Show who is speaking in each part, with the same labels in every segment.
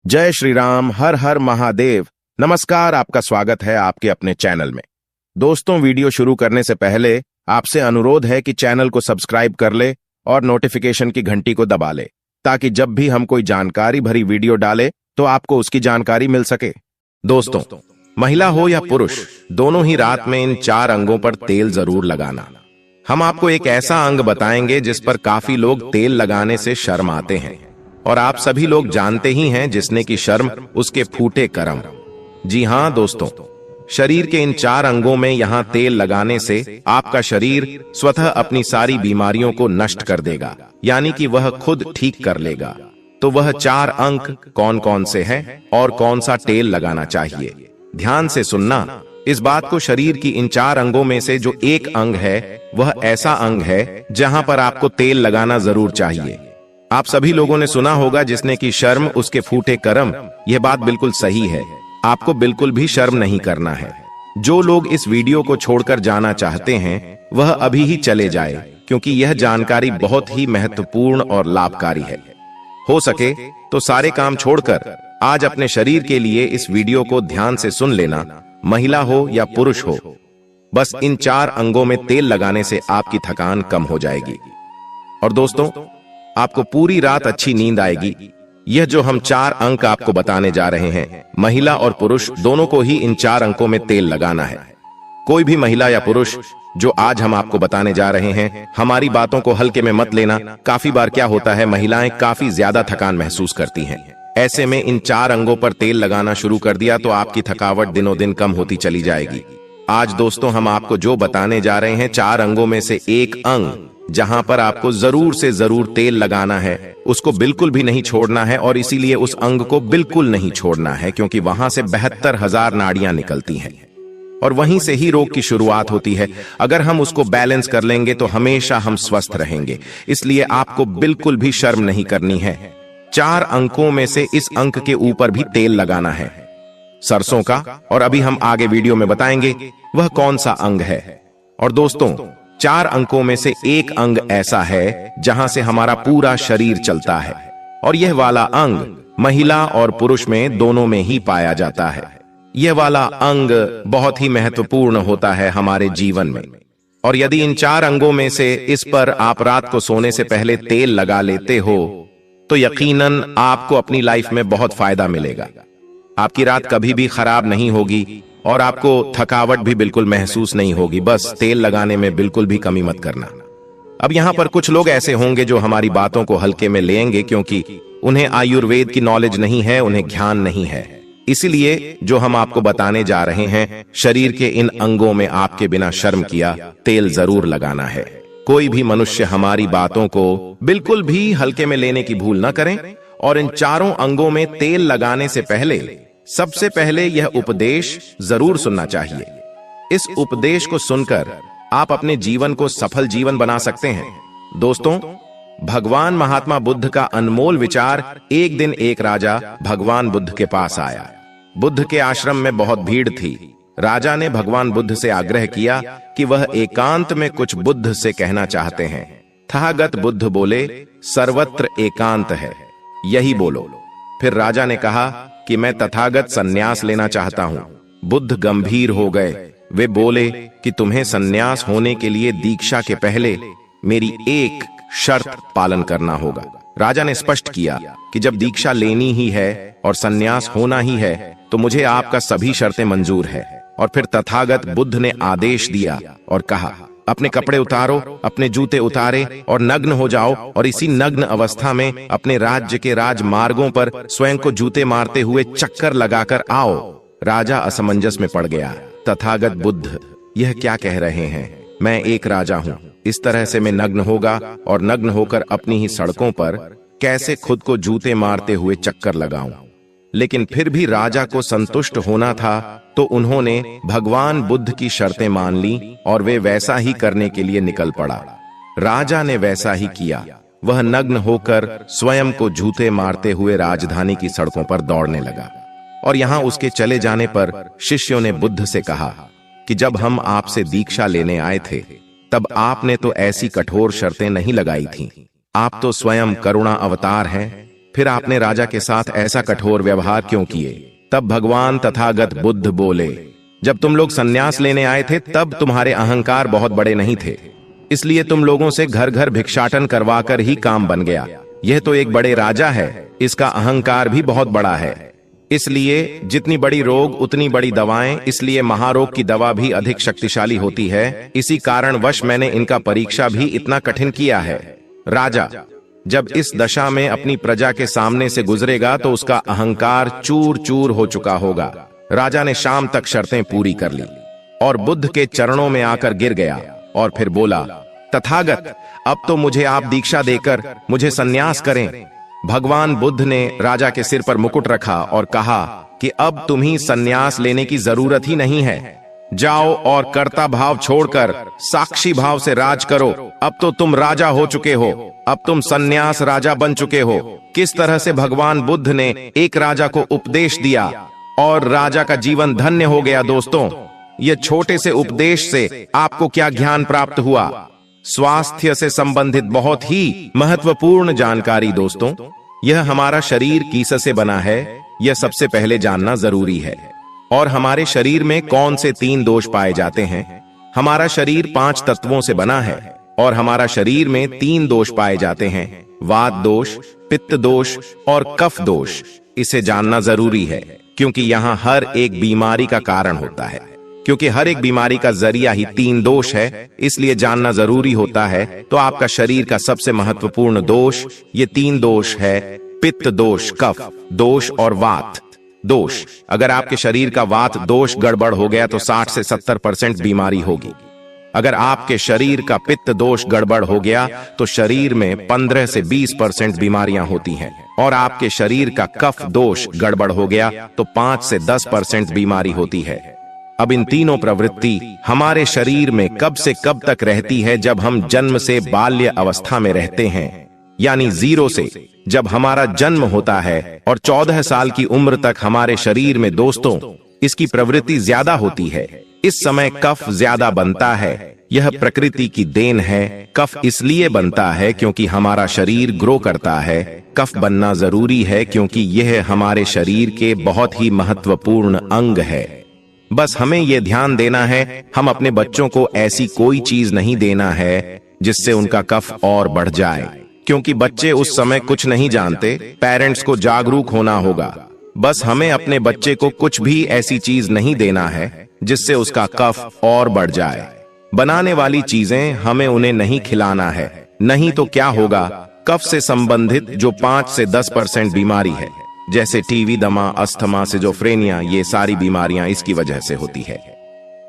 Speaker 1: जय श्री राम, हर हर महादेव। नमस्कार, आपका स्वागत है आपके अपने चैनल में। दोस्तों, वीडियो शुरू करने से पहले आपसे अनुरोध है कि चैनल को सब्सक्राइब कर ले और नोटिफिकेशन की घंटी को दबा ले, ताकि जब भी हम कोई जानकारी भरी वीडियो डाले तो आपको उसकी जानकारी मिल सके। दोस्तों, महिला हो या पुरुष, दोनों ही रात में इन 4 अंगों पर तेल जरूर लगाना। हम आपको एक ऐसा अंग बताएंगे जिस पर काफी लोग तेल लगाने से शर्म आते हैं, और आप सभी लोग जानते ही हैं, जिसने की शर्म उसके फूटे करम। जी हां दोस्तों, शरीर के इन 4 अंगों में यहां तेल लगाने से आपका शरीर स्वतः अपनी सारी बीमारियों को नष्ट कर देगा, यानी कि वह खुद ठीक कर लेगा। तो वह 4 अंग कौन कौन से हैं और कौन सा तेल लगाना चाहिए, ध्यान से सुनना। इस बात को, शरीर की इन 4 अंगों में से जो एक अंग है वह ऐसा अंग है जहां पर आपको तेल लगाना जरूर चाहिए। आप सभी लोगों ने सुना होगा, जिसने की शर्म उसके फूटे करम। यह बात बिल्कुल सही है, आपको बिल्कुल भी शर्म नहीं करना है। जो लोग इस वीडियो को छोड़कर जाना चाहते हैं वह अभी ही चले जाए, क्योंकि यह जानकारी बहुत ही महत्वपूर्ण और लाभकारी है। हो सके तो सारे काम छोड़कर आज अपने शरीर के लिए इस वीडियो को ध्यान से सुन लेना, महिला हो या पुरुष हो। बस इन 4 अंगों में तेल लगाने से आपकी थकान कम हो जाएगी और दोस्तों, आपको पूरी रात अच्छी नींद आएगी। यह जो हम 4 अंक आपको बताने जा रहे हैं, महिला और पुरुष दोनों को ही इन 4 अंकों में तेल लगाना है। कोई भी महिला या पुरुष जो आज हम आपको बताने जा रहे हैं, हमारी बातों को हल्के में मत लेना। काफी बार क्या होता है, महिलाएं काफी ज्यादा थकान महसूस करती हैं। ऐसे में इन 4 अंगों पर तेल लगाना शुरू कर दिया तो आपकी थकावट दिनों दिन कम होती चली जाएगी। आज दोस्तों, हम आपको जो बताने जा रहे हैं, 4 अंगों में से एक अंग जहां पर आपको जरूर से जरूर तेल लगाना है, उसको बिल्कुल भी नहीं छोड़ना है। और इसीलिए उस अंग को बिल्कुल नहीं छोड़ना है, क्योंकि वहां से 72,000 नाड़ियां निकलती हैं और वहीं से ही रोग की शुरुआत होती है। अगर हम उसको बैलेंस कर लेंगे तो हमेशा हम स्वस्थ रहेंगे। इसलिए आपको बिल्कुल भी शर्म नहीं करनी है। 4 अंकों में से इस अंक के ऊपर भी तेल लगाना है, सरसों का। और अभी हम आगे वीडियो में बताएंगे वह कौन सा अंग है। और दोस्तों, 4 अंकों में से एक अंग ऐसा है जहां से हमारा पूरा शरीर चलता है, और यह वाला अंग महिला और पुरुष में दोनों में ही पाया जाता है। यह वाला अंग बहुत ही महत्वपूर्ण होता है हमारे जीवन में। और यदि इन 4 अंगों में से इस पर आप रात को सोने से पहले तेल लगा लेते हो तो यकीनन आपको अपनी लाइफ में बहुत फायदा मिलेगा। आपकी रात कभी भी खराब नहीं होगी और आपको थकावट भी बिल्कुल महसूस नहीं होगी। बस तेल लगाने में बिल्कुल भी कमी मत करना। अब यहां पर कुछ लोग ऐसे होंगे जो हमारी बातों को हल्के में लेंगे, क्योंकि उन्हें आयुर्वेद की नॉलेज नहीं है, उन्हें ज्ञान नहीं है। इसलिए जो हम आपको बताने जा रहे हैं, शरीर के इन अंगों में आपके बिना शर्म किया तेल जरूर लगाना है। कोई भी मनुष्य हमारी बातों को बिल्कुल भी हल्के में लेने की भूल न करें। और इन 4 अंगों में तेल लगाने से पहले सबसे पहले यह उपदेश जरूर सुनना चाहिए। इस उपदेश को सुनकर आप अपने जीवन को सफल जीवन बना सकते हैं। दोस्तों, भगवान महात्मा बुद्ध का अनमोल विचार। एक दिन एक राजा भगवान बुद्ध के पास आया। बुद्ध के आश्रम में बहुत भीड़ थी। राजा ने भगवान बुद्ध से आग्रह किया कि वह एकांत में कुछ बुद्ध से कहना चाहते हैं। तथागत बुद्ध बोले, सर्वत्र एकांत है, यही बोलो। फिर राजा ने कहा कि मैं तथागत सन्यास लेना चाहता हूं। बुद्ध गंभीर हो गए। वे बोले कि तुम्हें सन्यास होने के लिए दीक्षा के पहले मेरी एक शर्त पालन करना होगा। राजा ने स्पष्ट किया कि जब दीक्षा लेनी ही है और सन्यास होना ही है तो मुझे आपका सभी शर्तें मंजूर है। और फिर तथागत बुद्ध ने आदेश दिया और कहा, अपने कपड़े उतारो, अपने जूते उतारे और नग्न हो जाओ, और इसी नग्न अवस्था में अपने राज्य के राजमार्गों पर स्वयं को जूते मारते हुए चक्कर लगाकर आओ। राजा असमंजस में पड़ गया। तथागत बुद्ध यह क्या कह रहे हैं? मैं एक राजा हूं, इस तरह से मैं नग्न होगा और नग्न होकर अपनी ही सड़कों पर कैसे खुद को जूते मारते हुए चक्कर लगाऊं? लेकिन फिर भी राजा को संतुष्ट होना था, तो उन्होंने भगवान बुद्ध की शर्तें मान ली और वे वैसा ही करने के लिए निकल पड़ा। राजा ने वैसा ही किया। वह नग्न होकर स्वयं को जूते मारते हुए राजधानी की सड़कों पर दौड़ने लगा। और यहां उसके चले जाने पर शिष्यों ने बुद्ध से कहा कि जब हम आपसे दीक्षा लेने आए थे तब आपने तो ऐसी कठोर शर्तें नहीं लगाई थीं। आप तो स्वयं करुणा अवतार हैं। फिर आपने राजा के साथ ऐसा कठोर व्यवहार क्यों किए? तब भगवान तथागत बुद्ध बोले, जब तुम लोग संन्यास लेने आए थे तब तुम्हारे अहंकार बहुत बड़े नहीं थे, इसलिए तुम लोगों से घर घर भिक्षाटन करवाकर ही काम बन गया। यह तो एक बड़े राजा है, इसका अहंकार भी बहुत बड़ा है, इसलिए जितनी बड़ी रोग उतनी बड़ी दवाएं, इसलिए महारोग की दवा भी अधिक शक्तिशाली होती है। इसी कारणवश मैंने इनका परीक्षा भी इतना कठिन किया है। राजा जब इस दशा में अपनी प्रजा के सामने से गुजरेगा तो उसका अहंकार चूर चूर हो चुका होगा। राजा ने शाम तक शर्तें पूरी कर ली और बुद्ध के चरणों में आकर गिर गया और फिर बोला, तथागत, अब तो मुझे आप दीक्षा देकर मुझे संन्यास करें। भगवान बुद्ध ने राजा के सिर पर मुकुट रखा और कहा कि अब तुम्हें संन्यास लेने की जरूरत ही नहीं है। जाओ और कर्ता भाव छोड़कर साक्षी भाव से राज करो। अब तो तुम राजा हो चुके हो, अब तुम संन्यास राजा बन चुके हो। किस तरह से भगवान बुद्ध ने एक राजा को उपदेश दिया और राजा का जीवन धन्य हो गया। दोस्तों, ये छोटे से उपदेश से आपको क्या ज्ञान प्राप्त हुआ? स्वास्थ्य से संबंधित बहुत ही महत्वपूर्ण जानकारी। दोस्तों, यह हमारा शरीर किससे बना है, यह सबसे पहले जानना जरूरी है। और हमारे शरीर में कौन से 3 दोष पाए जाते हैं? हमारा शरीर 5 तत्वों से बना है और हमारा शरीर में 3 दोष पाए जाते हैं, वात दोष, पित्त दोष और कफ दोष। इसे जानना जरूरी है क्योंकि यहाँ हर एक बीमारी का कारण होता है। क्योंकि हर एक बीमारी का जरिया ही 3 दोष है, इसलिए जानना जरूरी होता है। तो आपका शरीर का सबसे महत्वपूर्ण दोष ये 3 दोष है, पित्त दोष, कफ दोष और वात दोष। अगर आपके शरीर का वात दोष गड़बड़ हो गया तो 60 से 70% बीमारी होगी। अगर आपके शरीर का पित्त दोष गड़बड़ हो गया तो शरीर में 15 से 20% बीमारियां होती हैं। और आपके शरीर का कफ दोष गड़बड़ हो गया तो 5 से 10% बीमारी होती है। अब इन तीनों प्रवृत्ति हमारे शरीर में कब से कब तक रहती है? जब हम जन्म से बाल्य अवस्था में रहते हैं, यानी 0 से जब हमारा जन्म होता है और 14 साल की उम्र तक हमारे शरीर में दोस्तों इसकी प्रवृत्ति ज्यादा होती है। इस समय कफ ज्यादा बनता है। यह प्रकृति की देन है। कफ इसलिए बनता है क्योंकि हमारा शरीर ग्रो करता है। कफ बनना जरूरी है क्योंकि यह हमारे शरीर के बहुत ही महत्वपूर्ण अंग है। बस हमें यह ध्यान देना है, हम अपने बच्चों को ऐसी कोई चीज नहीं देना है जिससे उनका कफ और बढ़ जाए, क्योंकि बच्चे उस समय कुछ नहीं जानते। पेरेंट्स को जागरूक होना होगा। बस हमें अपने बच्चे को कुछ भी ऐसी चीज नहीं देना है जिससे उसका कफ और बढ़ जाए। बनाने वाली चीजें हमें उन्हें नहीं खिलाना है, नहीं तो क्या होगा, कफ से संबंधित जो 5 से 10% बीमारी है, जैसे टीबी, दमा, अस्थमा, सिजोफ्रेनिया, ये सारी बीमारियां इसकी वजह से होती है।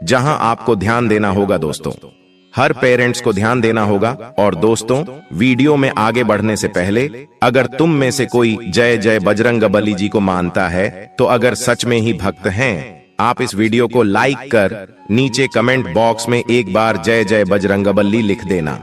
Speaker 1: जहां आपको ध्यान देना होगा दोस्तों, हर पेरेंट्स को ध्यान देना होगा। और दोस्तों, वीडियो में आगे बढ़ने से पहले अगर तुम में से कोई जय जय बजरंगबली जी को मानता है तो अगर सच में ही भक्त हैं, आप इस वीडियो को लाइक कर नीचे कमेंट बॉक्स में एक बार जय जय बजरंगबली लिख देना।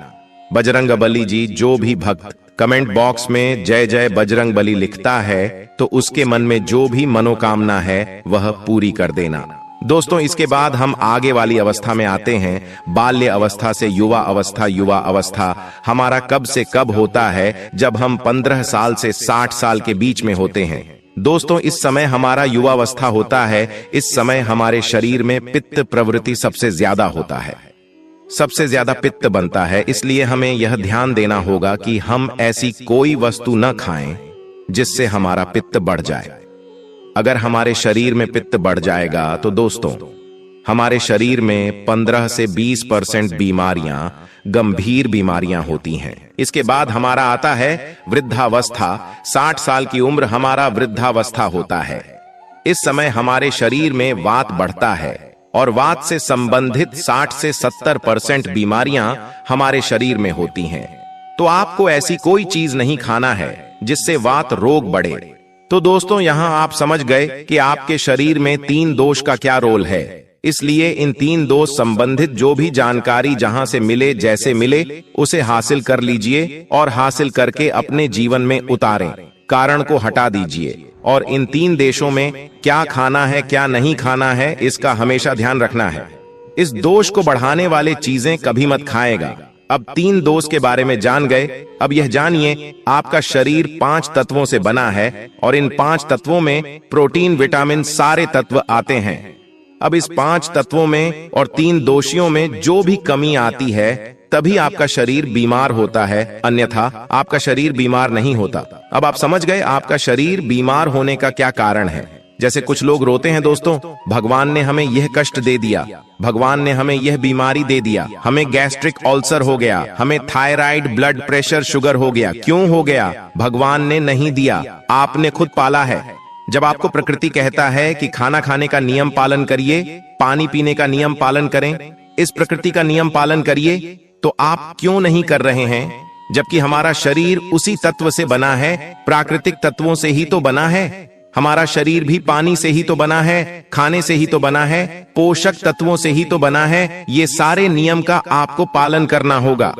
Speaker 1: बजरंगबली जी, जो भी भक्त कमेंट बॉक्स में जय जय बजरंगबली लिखता है तो उसके मन में जो भी मनोकामना है वह पूरी कर देना। दोस्तों, इसके बाद हम आगे वाली अवस्था में आते हैं। बाल्य अवस्था से युवा अवस्था। युवा अवस्था हमारा कब से कब होता है? जब हम 15 साल से 60 साल के बीच में होते हैं। दोस्तों, इस समय हमारा युवावस्था होता है। इस समय हमारे शरीर में पित्त प्रवृत्ति सबसे ज्यादा होता है, सबसे ज्यादा पित्त बनता है। इसलिए हमें यह ध्यान देना होगा कि हम ऐसी कोई वस्तु न खाएं जिससे हमारा पित्त बढ़ जाए। अगर हमारे शरीर में पित्त बढ़ जाएगा तो दोस्तों हमारे शरीर में 15 से 20% बीमारियां, गंभीर बीमारियां होती हैं। इसके बाद हमारा आता है वृद्धावस्था। 60 साल की उम्र हमारा वृद्धावस्था होता है। इस समय हमारे शरीर में वात बढ़ता है और वात से संबंधित 60 से 70% बीमारियां हमारे शरीर में होती हैं। तो आपको ऐसी कोई चीज नहीं खाना है जिससे वात रोग बढ़े। तो दोस्तों, यहां आप समझ गए कि आपके शरीर में 3 दोष का क्या रोल है। इसलिए इन 3 दोष संबंधित जो भी जानकारी जहां से मिले, जैसे मिले, उसे हासिल कर लीजिए और हासिल करके अपने जीवन में उतारें। कारण को हटा दीजिए और इन 3 देशों में क्या खाना है, क्या नहीं खाना है, इसका हमेशा ध्यान रखना है। इस दोष को बढ़ाने वाले चीजें कभी मत खाएगा। अब 3 दोष के बारे में जान गए। अब यह जानिए आपका शरीर 5 तत्वों से बना है और इन 5 तत्वों में प्रोटीन, विटामिन सारे तत्व आते हैं। अब इस 5 तत्वों में और 3 दोषियों में जो भी कमी आती है तभी आपका शरीर बीमार होता है, अन्यथा आपका शरीर बीमार नहीं होता। अब आप समझ गए आपका शरीर बीमार होने का क्या कारण है। जैसे कुछ लोग रोते हैं दोस्तों, भगवान ने हमें यह कष्ट दे दिया, भगवान ने हमें यह बीमारी दे दिया, हमें गैस्ट्रिक अल्सर हो गया, हमें थायराइड, ब्लड प्रेशर, शुगर हो गया। क्यों हो गया? भगवान ने नहीं दिया, आपने खुद पाला है। जब आपको प्रकृति कहता है कि खाना खाने का नियम पालन करिए, पानी पीने का नियम पालन करें, इस प्रकृति का नियम पालन करिए, तो आप क्यों नहीं कर रहे हैं? जबकि हमारा शरीर उसी तत्व से बना है, प्राकृतिक तत्वों से ही तो बना है। हमारा शरीर भी पानी से ही तो बना है, खाने से ही तो बना है, पोषक तत्वों से ही तो बना है। ये सारे नियम का आपको पालन करना होगा।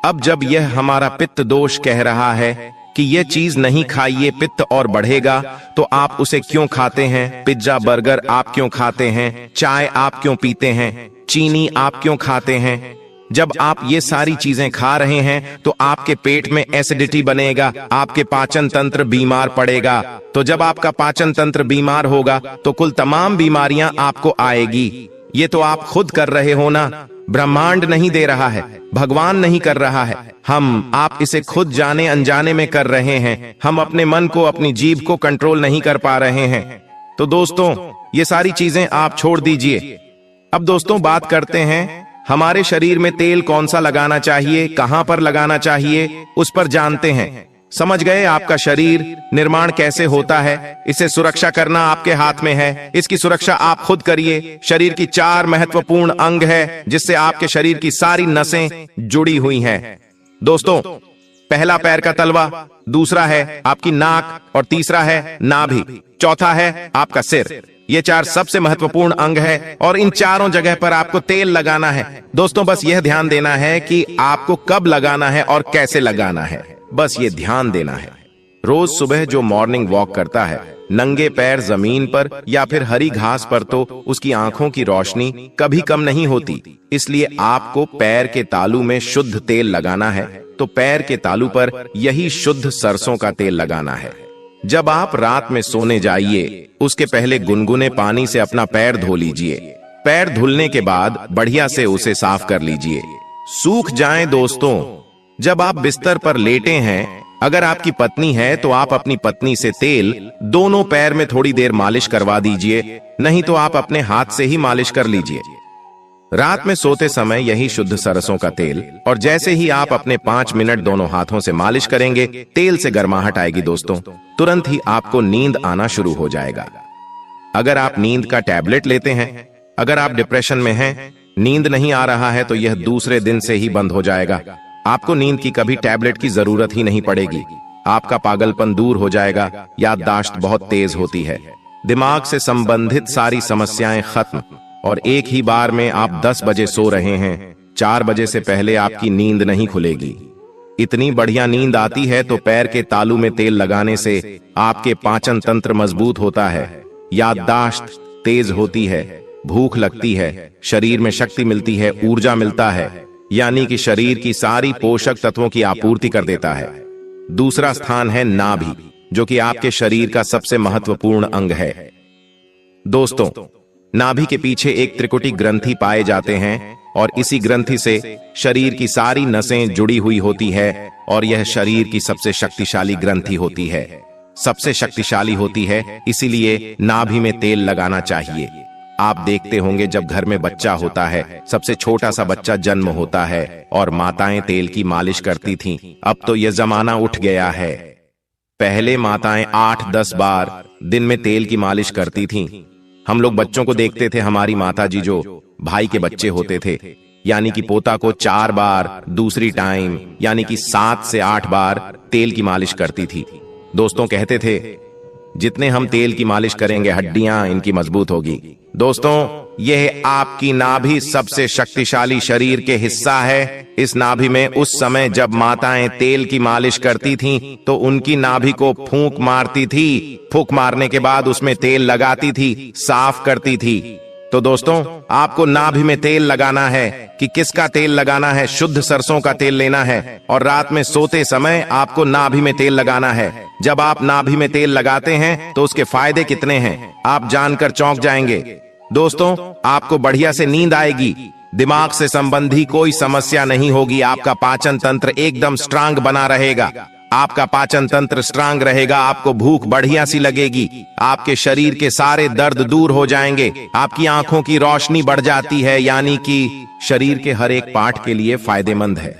Speaker 1: अब जब यह हमारा पित्त दोष कह रहा है कि यह चीज नहीं खाइए, पित्त और बढ़ेगा, तो आप उसे क्यों खाते हैं? पिज्जा, बर्गर आप क्यों खाते हैं? चाय आप क्यों पीते हैं? चीनी आप क्यों खाते हैं? जब आप ये सारी चीजें खा रहे हैं तो आपके पेट में एसिडिटी बनेगा, आपके पाचन तंत्र बीमार पड़ेगा। तो जब आपका पाचन तंत्र बीमार होगा तो कुल तमाम बीमारियां आपको आएगी। ये तो आप खुद कर रहे हो ना, ब्रह्मांड नहीं दे रहा है, भगवान नहीं कर रहा है। आप इसे खुद जाने अनजाने में कर रहे हैं। हम अपने मन को, अपनी जीभ को कंट्रोल नहीं कर पा रहे हैं। तो दोस्तों ये सारी चीजें आप छोड़ दीजिए। अब दोस्तों बात करते हैं हमारे शरीर में तेल कौन सा लगाना चाहिए, कहां पर लगाना चाहिए, उस पर जानते हैं। समझ गए आपका शरीर निर्माण कैसे होता है? इसे सुरक्षा करना आपके हाथ में है। इसकी सुरक्षा आप खुद करिए। शरीर की 4 महत्वपूर्ण अंग है जिससे आपके शरीर की सारी नसें जुड़ी हुई हैं। दोस्तों पहला पैर का तलवा, दूसरा है आपकी नाक और तीसरा है नाभि, चौथा है आपका सिर। ये 4 सबसे महत्वपूर्ण अंग है और इन चारों जगह पर आपको तेल लगाना है। दोस्तों बस यह ध्यान देना है कि आपको कब लगाना है और कैसे लगाना है, बस ये ध्यान देना है। रोज सुबह जो मॉर्निंग वॉक करता है नंगे पैर जमीन पर या फिर हरी घास पर, तो उसकी आंखों की रोशनी कभी कम नहीं होती। इसलिए आपको पैर के तालू में शुद्ध तेल लगाना है। तो पैर के तालू पर यही शुद्ध सरसों का तेल लगाना है। जब आप रात में सोने जाइए उसके पहले गुनगुने पानी से अपना पैर धो लीजिए। पैर धुलने के बाद बढ़िया से उसे साफ कर लीजिए, सूख जाएं। दोस्तों जब आप बिस्तर पर लेटे हैं, अगर आपकी पत्नी है तो आप अपनी पत्नी से तेल दोनों पैर में थोड़ी देर मालिश करवा दीजिए, नहीं तो आप अपने हाथ से ही मालिश कर लीजिए। रात में सोते समय यही शुद्ध सरसों का तेल, और जैसे ही आप अपने 5 मिनट दोनों हाथों से मालिश करेंगे तेल से गर्माहट आएगी दोस्तों, तुरंत ही आपको नींद आना शुरू हो जाएगा। अगर आप नींद का टैबलेट लेते हैं, अगर आप डिप्रेशन में हैं, नींद नहीं आ रहा है, तो यह दूसरे दिन से ही बंद हो जाएगा। आपको नींद की कभी टैबलेट की जरूरत ही नहीं पड़ेगी। आपका पागलपन दूर हो जाएगा, याददाश्त बहुत तेज होती है, दिमाग से संबंधित सारी समस्याएं खत्म। और एक ही बार में आप 10 बजे सो रहे हैं, 4 बजे से पहले आपकी नींद नहीं खुलेगी। इतनी बढ़िया नींद आती है तो पैर के तालू में तेल लगाने से आपके पाचन तंत्र मजबूत होता है, याददाश्त तेज होती है, भूख लगती है, शरीर में शक्ति मिलती है, ऊर्जा मिलता है, यानी कि शरीर की सारी पोषक तत्वों की आपूर्ति कर देता है। दूसरा स्थान है नाभि, जो कि आपके शरीर का सबसे महत्वपूर्ण अंग है। दोस्तों नाभि के पीछे एक त्रिकुटी ग्रंथि पाए जाते हैं और इसी ग्रंथि से शरीर की सारी नसें जुड़ी हुई होती है और यह शरीर की सबसे शक्तिशाली ग्रंथि होती है, सबसे शक्तिशाली होती है। इसीलिए नाभि में तेल लगाना चाहिए। आप देखते होंगे जब घर में बच्चा होता है, सबसे छोटा सा बच्चा जन्म होता है और माताएं तेल की मालिश करती थीं। अब तो यह जमाना उठ गया है। पहले माताएं 8-10 बार दिन में तेल की मालिश करती थीं। हम लोग बच्चों को देखते थे, हमारी माताजी जो भाई के बच्चे होते थे, यानी कि पोता को 4 बार दूसरी टाइम यानी कि 7 से 8 बार तेल की मालिश करती थी। दोस्तों कहते थे जितने हम तेल की मालिश करेंगे हड्डियां इनकी मजबूत होगी। दोस्तों यह आपकी नाभि सबसे शक्तिशाली शरीर के हिस्सा है। इस नाभि में उस समय जब माताएं तेल की मालिश करती थीं तो उनकी नाभि को फूंक मारती थी। फूंक मारने के बाद उसमें तेल लगाती थी, साफ करती थी। तो दोस्तों, आपको नाभि में तेल लगाना है। कि किसका तेल लगाना है? शुद्ध सरसों का तेल लेना है और रात में सोते समय आपको नाभि में तेल लगाना है। जब आप नाभि में तेल लगाते हैं तो उसके फायदे कितने हैं आप जानकर चौंक जाएंगे। दोस्तों, आपको बढ़िया से नींद आएगी, दिमाग से संबंधी कोई समस्या नहीं होगी, आपका पाचन तंत्र एकदम स्ट्रांग बना रहेगा। आपका पाचन तंत्र स्ट्रांग रहेगा, आपको भूख बढ़िया सी लगेगी, आपके शरीर के सारे दर्द दूर हो जाएंगे, आपकी आंखों की रोशनी बढ़ जाती है, यानी कि शरीर के हर एक पार्ट के लिए फायदेमंद है।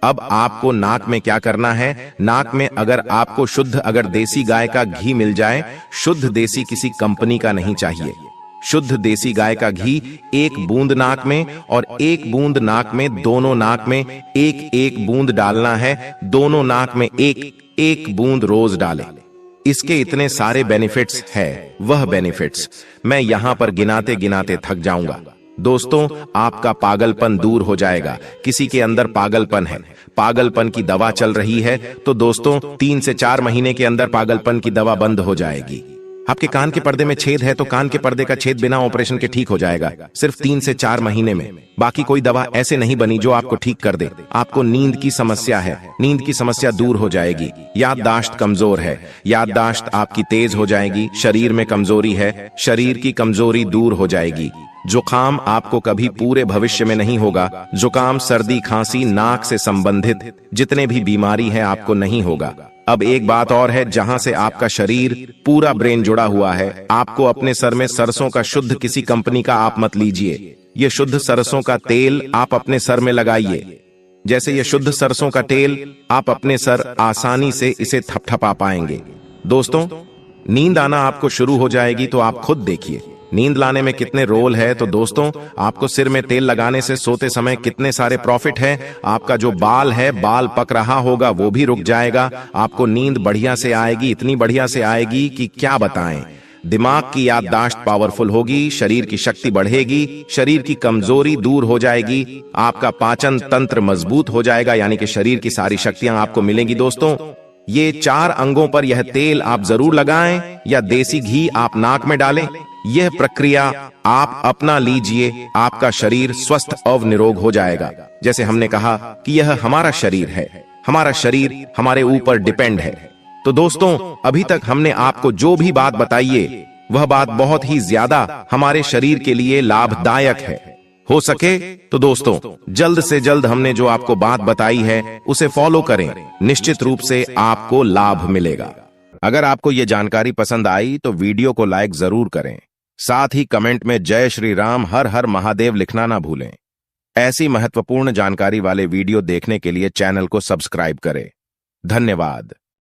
Speaker 1: अब आपको नाक में क्या करना है? नाक में अगर आपको अगर देसी गाय का घी मिल जाए, शुद्ध देसी, किसी कंपनी का नहीं चाहिए, शुद्ध देसी गाय का घी 1 बूंद नाक में और 1 बूंद नाक में, दोनों नाक में 1-1 बूंद डालना है। दोनों नाक में 1-1 बूंद रोज डालें। इसके इतने सारे बेनिफिट्स है, वह बेनिफिट्स मैं यहां पर गिनाते गिनाते थक जाऊंगा। दोस्तों, आपका पागलपन दूर हो जाएगा। किसी के अंदर पागलपन है, पागलपन की दवा चल रही है, तो दोस्तों 3 से 4 महीने के अंदर पागलपन की दवा बंद हो जाएगी। आपके कान के पर्दे में छेद है तो कान के पर्दे का छेद बिना ऑपरेशन के ठीक हो जाएगा, सिर्फ 3 से 4 महीने में। बाकी कोई दवा ऐसे नहीं बनी जो आपको ठीक कर दे। आपको नींद की समस्या है, नींद की समस्या दूर हो जाएगी। याददाश्त कमजोर है, याददाश्त आपकी तेज हो जाएगी। शरीर में कमजोरी है, शरीर की कमजोरी दूर हो जाएगी। जुकाम आपको कभी पूरे भविष्य में नहीं होगा। जुकाम, सर्दी, खांसी, नाक से संबंधित जितने भी बीमारी है आपको नहीं होगा। अब एक बात और है, जहां से आपका शरीर पूरा ब्रेन जुड़ा हुआ है, आपको अपने सर में सरसों का शुद्ध किसी कंपनी का आप मत लीजिए। ये शुद्ध सरसों का तेल आप अपने सर में लगाइए। जैसे ये शुद्ध सरसों का तेल आप अपने सर आसानी से इसे थपथपा पाएंगे। दोस्तों, नींद आना आपको शुरू हो जाएगी, तो आप खुद देखिए नींद लाने में कितने रोल है। तो दोस्तों, आपको सिर में तेल लगाने से सोते समय कितने सारे प्रॉफिट है। आपका जो बाल है, बाल पक रहा होगा वो भी रुक जाएगा। आपको नींद बढ़िया से आएगी, इतनी बढ़िया से आएगी कि क्या बताएं। दिमाग की याददाश्त पावरफुल होगी, शरीर की शक्ति बढ़ेगी, शरीर की कमजोरी दूर हो जाएगी, आपका पाचन तंत्र मजबूत हो जाएगा, यानी कि शरीर की सारी शक्तियां आपको मिलेंगी। दोस्तों, ये 4 अंगों पर यह तेल आप जरूर लगाएं या देसी घी आप नाक में डालें। यह प्रक्रिया आप अपना लीजिए, आपका शरीर स्वस्थ और निरोग हो जाएगा। जैसे हमने कहा कि यह हमारा शरीर है, हमारा शरीर हमारे ऊपर डिपेंड है। तो दोस्तों, अभी तक हमने आपको जो भी बात बताई है, वह बात बहुत ही ज्यादा हमारे शरीर के लिए लाभदायक है। हो सके तो दोस्तों, जल्द से जल्द हमने जो आपको बात बताई है उसे फॉलो करें, निश्चित रूप से आपको लाभ मिलेगा। अगर आपको ये जानकारी पसंद आई तो वीडियो को लाइक जरूर करें, साथ ही कमेंट में जय श्री राम, हर हर महादेव लिखना ना भूलें। ऐसी महत्वपूर्ण जानकारी वाले वीडियो देखने के लिए चैनल को सब्सक्राइब करें। धन्यवाद।